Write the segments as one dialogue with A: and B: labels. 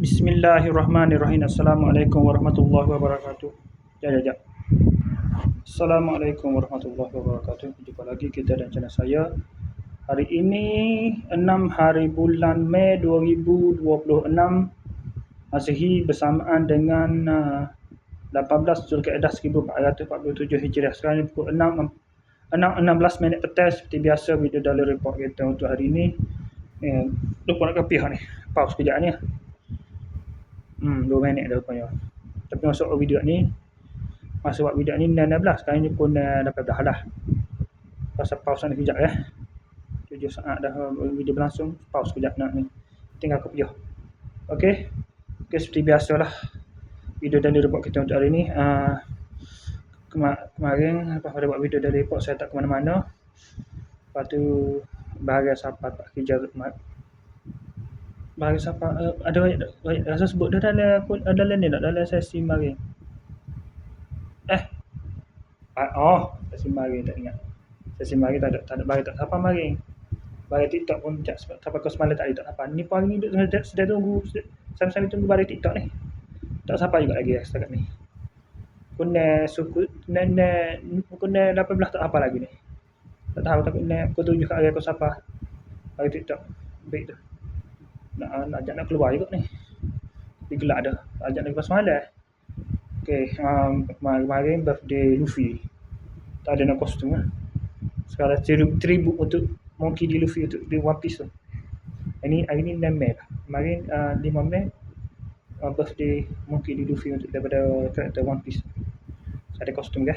A: Bismillahirrahmanirrahim. Assalamualaikum warahmatullahi wabarakatuh. Jap. Assalamualaikum warahmatullahi wabarakatuh. Jumpa lagi kita dan channel saya. Hari ini 6 hari bulan Mei 2026, Masehi, bersamaan dengan 18 Zulkaidah 1447 Hijriah. Sekarang ni pukul 6.16 minit petang. Seperti biasa, video dalam report kita untuk hari ini. Lupa nak kapih ni. Pause sekejap ni. 2 minit dah rupanya. Tapi masuk video ni, masa buat video ni 16. Sekarang ni pun 18 lah. Pasal pause ni sekejap 7 saat dah video berlangsung. Pause sekejap nak ni. Tinggal kopiah. Okey, seperti biasalah, video dari report kita untuk hari ni. Kemarin pada buat video dari report saya tak ke mana-mana. Lepas tu bahagian siapa tak kerja bahagian siapa ada rasa sebut dah dalam ni tak, dalam sesi kemarin. Sesi kemarin tak ingat. Sesi kemarin tak ada bagi tak siapa kemarin. Bagi TikTok pun sampai ke semalam tak ada tak siapa. Ni pun hari ni sedang tunggu sambil tunggu bagi TikTok ni. Tak siapa juga lagi setakat ni. Kena suku kena 18 tak apa lagi ni. Tak tahu, tapi pukul 7 kat hari aku siapa bagi TikTok. Baik tu. Nak ajak nak keluar juga ni. Tapi gelap dah. Ajak nak keluar semalam. Okey, kemarin birthday Luffy. Tak ada nak kostum lah. Sekarang tribute untuk Monkey D. Luffy untuk di One Piece tu. Hari ni 6 Mei lah. Kemarin 5 Mei birthday Monkey D. Luffy untuk daripada karakter One Piece. Ada kostum ke?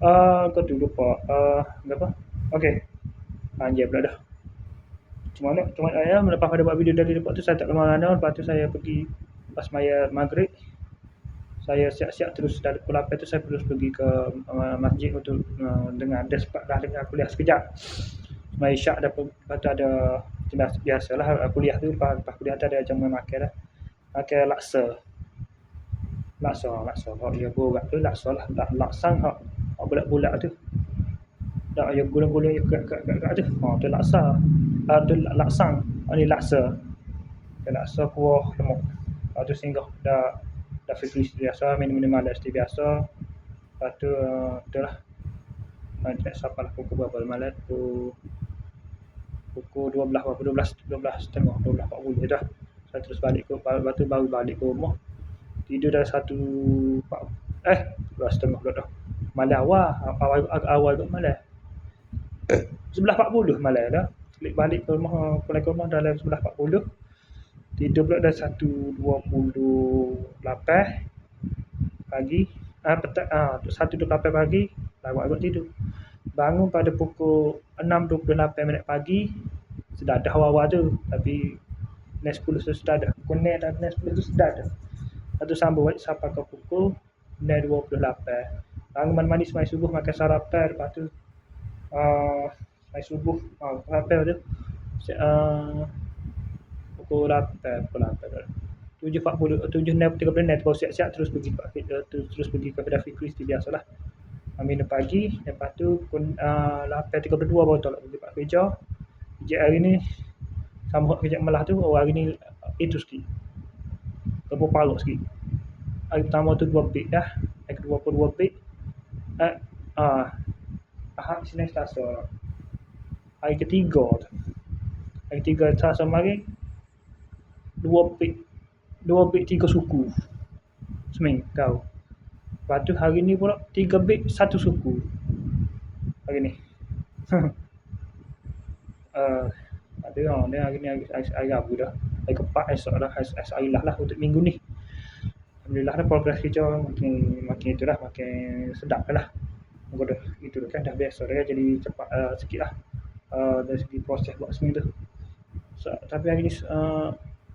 A: Kau tu lupa. Berapa? Okey. Anjir pula dah. Cuma saya melepas pada buat video dari report tu, saya tak ke mana-mana. Lepas tu saya pergi lepas maya maghrib. Saya siap-siap terus dari pukul 8 tu saya terus pergi ke masjid untuk dengar dengar kuliah sekejap. Maya Isyak lepas tu ada biasalah kuliah tu. Lepas kuliah tu ada jamuan makan dah. Makan laksa. Oh ya borak tu laksa lah. Laksang hak bulat-bulat tu. Tak ya gulung-gulung kat tu. Tu laksa. Tu laksang. Ni laksa. Laksa kuah lemak. Lepas tu singgah dah fikri biasa, minum malam seperti biasa. Lepas tu itulah. Tak siapa lah pukul berapa malam. Pukul 12.40 dah. Saya terus balik baru balik ke rumah. Tidur dah 12.30 dah. Malam awal kot malam. 11.40 malam dah. Balik ke rumah, pulang ke rumah dalam 11.40. Tidur pula dah 1.28 pagi. Petang 1.28 pagi agak tidur. Bangun pada pukul 6.28 minit pagi. Sudah ada awal-awal tu, tapi 9.10 tu sudah ada. Pukul 9 dan 9.10 tu sudah ada. Lepas tu sambung balik sampai ke pukul 9.28. Bangun mandi semai subuh, makan sarapan. Lepas tu semai subuh sarapan tu pukul 8 7.30 baru siap-siap terus pergi ke kedai fikri seperti biasalah. Minum pagi. Lepas tu pukul 8.32 baru tolak pergi pak kerja. Hari ni sama kerja malah tu. Hari ni itu sikit kebun parut sikit. Hari pertama tu 2 beg dah. Hari kedua pun 2 beg. Ahad Isnin Selasa. Hari ketiga Selasa kemarin 2 beg 3 suku seminggu. Lepas tu hari ni pula 3 beg 1 suku hari ni. Ada hari ni hari Rabu dah. Hari keempat esok dah. Hari lah untuk minggu ni. Alhamdulillah dah, progres kerja makin itulah, makin sedap lah. Moga dah itu kan dah biasa dah, jadi cepat sikit lah dari segi proses buat semua tu. Tapi hari ni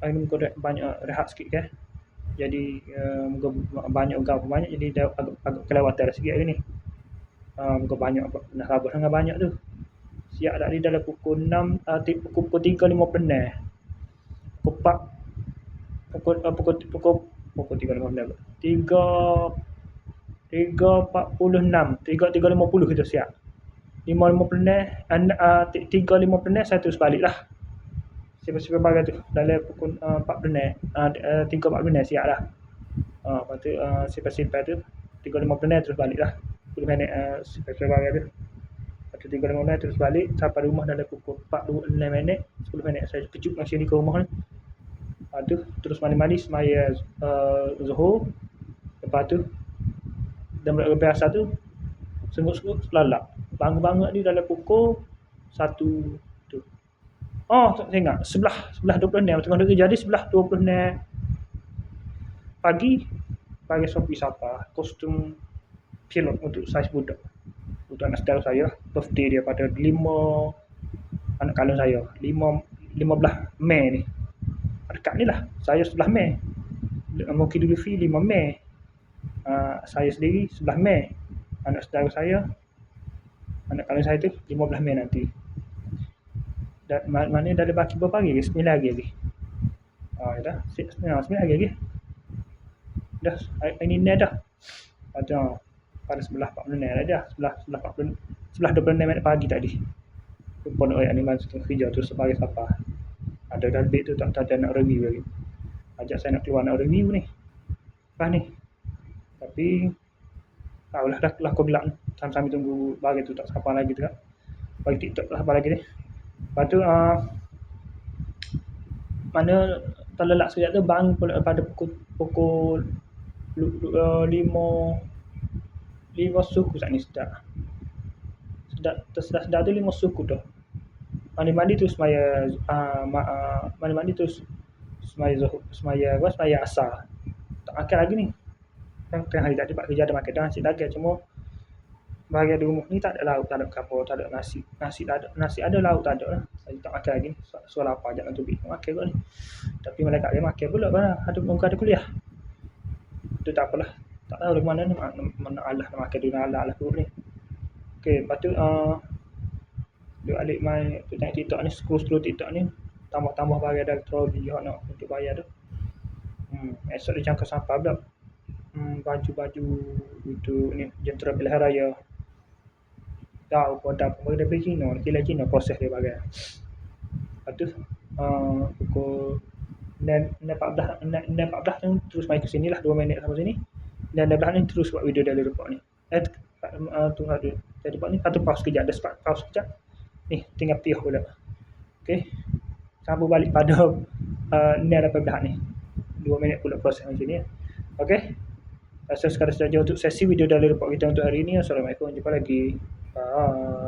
A: moga banyak rehat sikit kan. Jadi moga banyak jadi agak kelewatan sikit hari ni. Moga banyak nak sabar sangat banyak tu. Siap dah ni dalam pukul 6 pukul 3.50. Pukul 3.50. 3.50 kita siap. 5.50 3.50 saya terus balik lah. Sifar-sifar bagai tu dalam pukul 4 3.40 siap dah. Lepas tu sifar-sifar tu 3.50 terus balik dah. 10 minit sifar-sifar bagai tu. Lepas tu 3.50 terus balik sampai rumah dalam pukul 4.26 10 minit saya kejut kat sini ke rumah ni. Lepas tu terus mandi-mandi semaya Zuhur. Lepas tu dan biasa tu senguk-senguk lalap. Bangun-bangun ni dalam pukul 1 tu. Tak ingat. Sebelah 20 ni tengah duduk jadi sebelah 20 ni pagi Sophie Sapa kostum pilot untuk saiz budak. Untuk anak saudara saya, birthday dia pada 5 anak kandung saya. 15 Mei ni. Dekat ni lah. Saya 11 Mei. Mungkin dulu 5 Mei. Saya sendiri 11 Mei. Anak saudara saya, anak kandung saya tu 15 Mei nanti. Dan mana dah ada baki berapa hari? 9 hari lagi. Dah. 9 hari lagi. Dah. Ini dah. Ada pada sebelah 40 dah. Sebelah 40. Sebelah 26 minit pagi tadi. Lupa nak animal kerja tu sebagai siapa. Ada lebih tu tak ada nak review lagi. Ajak saya nak keluar nak review ni. Lepas ni. Tapi tahulah dah aku bilang sambil tunggu bagi tu tak siapa lagi tu kan. Bagi TikTok tak siapa lagi ni. Lepas tu mana terlelap sekejap tu bangun pada pukul 5 suku saat ni sedap tu 5 suku tu. Mandi-mandi tu semaya mandi-mandi tu semaya asar. Tak makan lagi ni. Tengah hari tak dapat kerja ada makan dah nasi lagi cuma bahagian di rumah ni tak ada lauk, tak ada kapur, tak ada nasi tak ada. Nasi ada, lauk tak ada lah. Saya tak makan lagi ni. Soal apa ajak nak tubik makan kot ni. Tapi malaikat dia makan pula mana ada kuliah. Itu tak apalah. Tak tahu dari mana ni mana Allah nak makan dunia Allah perut ni. Okey, lepas tu dia alik main tu tengok TikTok ni, scroll TikTok ni, tambah bayar dari troli nak untuk bayar tu. Esok dia jangka sampah pula. Baju itu ni jentera pilihan raya. Tahu pada dia pergi Cina, Cina proses dia bagai. Lepas tu pukul 14 tu terus main ke sini lah 2 minit sampai sini. Dan 14 ni terus buat video daily report ni. Tunggu ada report ni patut pause kejap, ada start pause kejap. Ni tinggal piah pula. Okey. Sambung balik pada 18 ni. 2 minit pula proses macam ni. Okey. Sekadar saja untuk sesi video daily report kita untuk hari ini. Assalamualaikum, jumpa lagi. Bye.